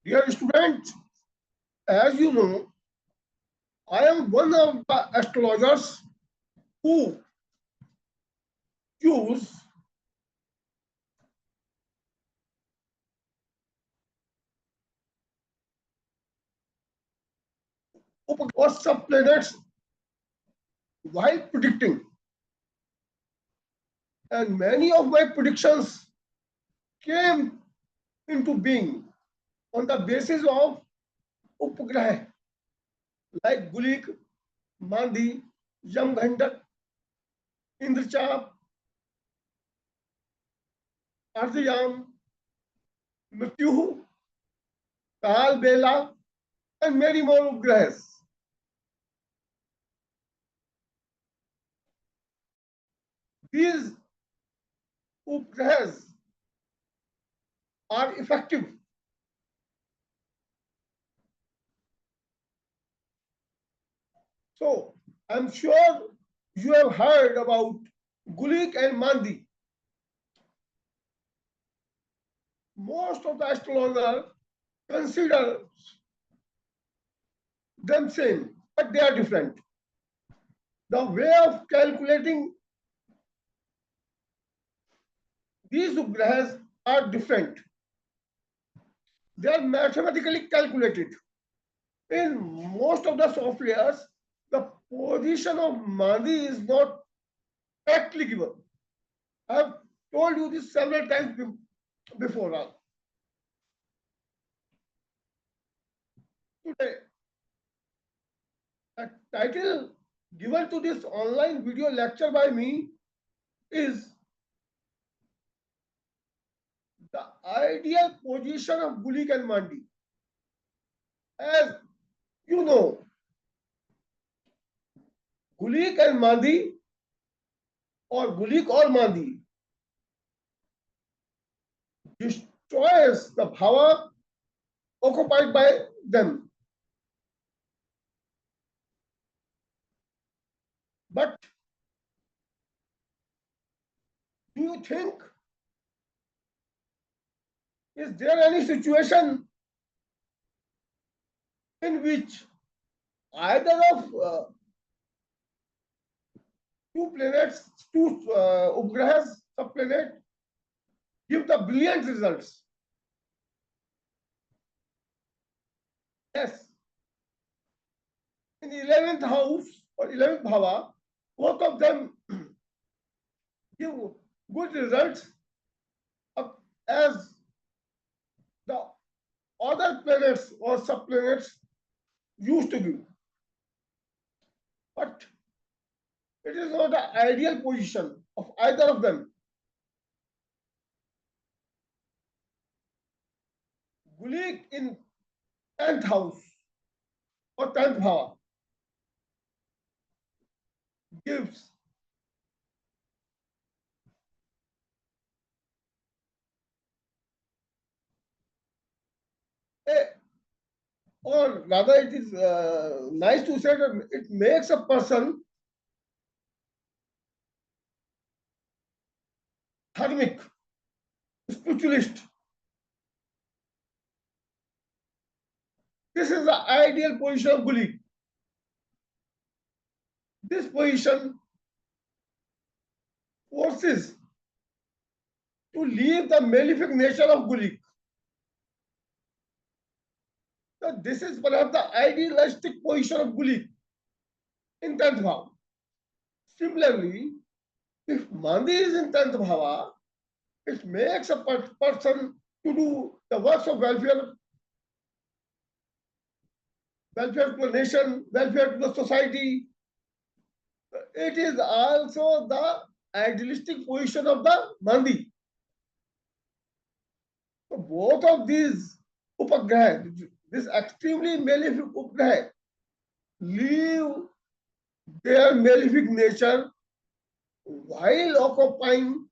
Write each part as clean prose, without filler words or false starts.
Dear students, as you know, I am one of the astrologers who choose or subplanets while predicting. And many of my predictions came into being on the basis of Upagraha like Gulik, Mandi, Yamghandak, Indrachap, Arjayam, Mrityu, Kal Bela, and many more Upagrahas. These Upagrahas are effective. So I'm sure you have heard about Gulik and Mandi. Most of the astrologers consider them same, but they are different. The way of calculating these ugrahas are different. They are mathematically calculated. In most of the softwares, the position of Mandi is not correctly given. I have told you this several times before now. Today, the title given to this online video lecture by me is the ideal position of Gulik and Mandi. As you know, Gulik and Mandi or Gulik or Mandi destroys the bhava occupied by them. But do you think, is there any situation in which either of two planets, two Ugrahas, subplanet, give the brilliant results? Yes. In the 11th house or 11th bhava, both of them give good results as the other planets or subplanets used to give. But it is not the ideal position of either of them. Gulik in 10th house or 10th bhava gives a, or rather it is nice to say that it makes a person dharmic, spiritualist. This is the ideal position of Gulik. This position forces to leave the malefic nature of Gulik. So this is one of the idealistic position of Gulik in 10th bhava. Similarly, if Mandi is in 10th bhava, it makes a person to do the works of welfare, welfare to the nation, welfare to the society. It is also the idealistic position of the Mandi. So both of these upagraha, this extremely malefic upagraha, leave their malefic nature while occupying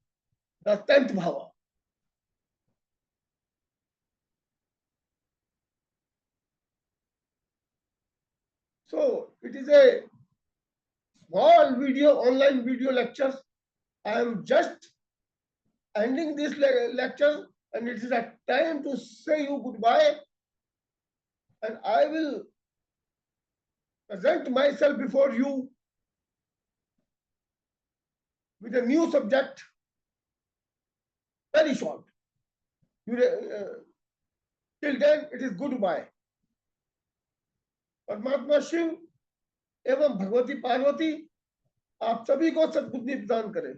the 10th bhava. So it is a small video, online video lectures. I am just ending this lecture and it is a time to say you goodbye. and I will present myself before you with a new subject, very short. You, till then, it is goodbye. परमात्मा शिव एवं भगवती पार्वती आप सभी को सद्बुद्धि प्रदान करें।